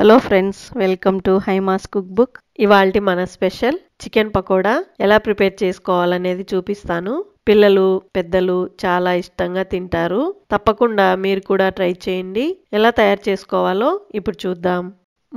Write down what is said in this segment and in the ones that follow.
Hello friends, welcome to Hyma's cook book. ఇవాల్టి మన special chicken pakoda ఎలా ప్రిపేర్ చేసుకోవాలనేది చూపిస్తాను. పిల్లలు పెద్దలు చాలా ఇష్టంగా తింటారు. తప్పకుండా మీరు కూడా ట్రై చేయండి. ఎలా తయారు చేసుకోవాలో ఇప్పుడు చూద్దాం.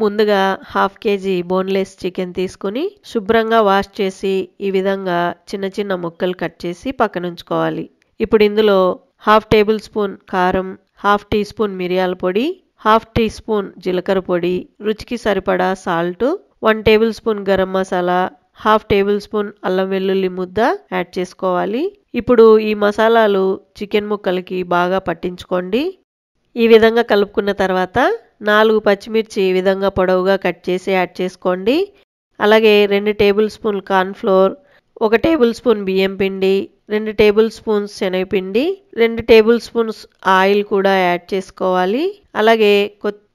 ముందుగా హాఫ్ కేజీ బోన్లెస్ చికెన్ తీసుకుని శుభ్రంగా వాష్ చేసి ఈ విధంగా చిన్న చిన్న ముక్కలు కట్ చేసి పక్కన ఉంచుకోవాలి. ఇప్పుడు ఇందులో హాఫ్ టేబుల్ స్పూన్ కారం, హాఫ్ టీ స్పూన్ మిరియాల పొడి, హాఫ్ టీ స్పూన్ జీలకర్ర పొడి, రుచికి సరిపడా salt, 1 table spoon garam masala, half table spoon అల్లం వెల్లుల్లి ముద్ద యాడ్ చేసుకోవాలి. ఇప్పుడు ఈ మసాలాలు చికెన్ ముక్కలకి బాగా పట్టించుకోండి. ఈ విధంగా కలుపుకున్న తర్వాత 4 పచ్చిమిర్చి ఈ విధంగా పొడవుగా కట్ చేసి యాడ్ చేసుకోండి. అలాగే 2 table spoon corn flour, 1 table spoon బియ్యం పిండి, 2 టేబుల్ స్పూన్స్ శనగపిండి, 2 టేబుల్ స్పూన్స్ ఆయిల్ కూడా యాడ్ చేసుకోవాలి. అలాగే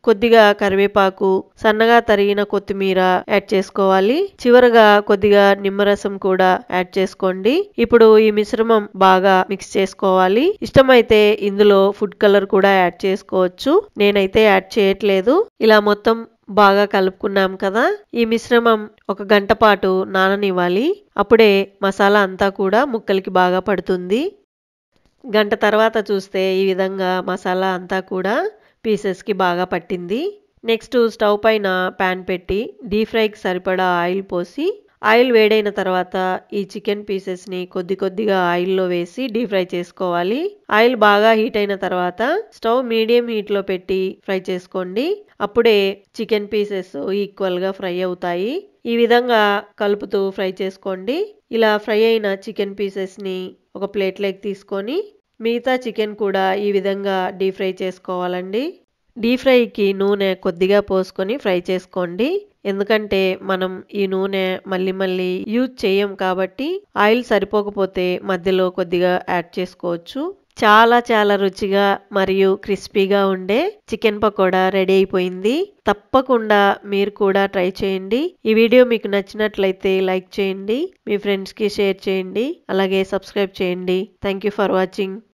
కొద్దిగా కరివేపాకు, సన్నగా తరిగిన కొత్తిమీర యాడ్ చేసుకోవాలి. చివరగా కొద్దిగా నిమ్మరసం కూడా యాడ్ చేసుకోండి. ఇప్పుడు ఈ మిశ్రమం బాగా మిక్స్ చేసుకోవాలి. ఇష్టమైతే ఇందులో ఫుడ్ కలర్ కూడా యాడ్ చేసుకోవచ్చు. నేనైతే యాడ్ చేయట్లేదు. ఇలా మొత్తం బాగా కలుపుకున్నాం కదా. ఈ మిశ్రమం 1 గంట పాటు నాననివ్వాలి. అప్పుడే మసాలా అంతా కూడా ముక్కలకి బాగా పడుతుంది. గంట తర్వాత చూస్తే ఈ విధంగా మసాలా అంతా కూడా పీసెస్కి బాగా పట్టింది. నెక్స్ట్ స్టవ్ పైన ప్యాన్ పెట్టి డీప్ ఫ్రైకి సరిపడా ఆయిల్ పోసి, ఆయిల్ వేడైన తర్వాత ఈ చికెన్ పీసెస్ని కొద్దిగా ఆయిల్లో వేసి డీప్ ఫ్రై చేసుకోవాలి. ఆయిల్ బాగా హీట్ అయిన తర్వాత స్టవ్ మీడియం హీట్లో పెట్టి ఫ్రై చేసుకోండి. అప్పుడే చికెన్ పీసెస్ ఈక్వల్గా ఫ్రై అవుతాయి. ఈ విధంగా కలుపుతూ ఫ్రై చేసుకోండి. ఇలా ఫ్రై అయిన చికెన్ పీసెస్ని ఒక ప్లేట్లోకి తీసుకొని మిగతా చికెన్ కూడా ఈ విధంగా డీప్ ఫ్రై చేసుకోవాలండి. డీప్ ఫ్రైకి నూనె కొద్దిగా పోసుకొని ఫ్రై చేసుకోండి. ఎందుకంటే మనం ఈ నూనె మళ్ళీ యూజ్ చేయం కాబట్టి ఆయిల్ సరిపోకపోతే మధ్యలో కొద్దిగా యాడ్ చేసుకోవచ్చు. చాలా రుచిగా మరియు క్రిస్పీగా ఉండే చికెన్ పకోడా రెడీ అయిపోయింది. తప్పకుండా మీరు కూడా ట్రై చేయండి. ఈ వీడియో మీకు నచ్చినట్లయితే లైక్ చేయండి, మీ ఫ్రెండ్స్కి షేర్ చేయండి, అలాగే సబ్స్క్రైబ్ చేయండి. Thank you for watching.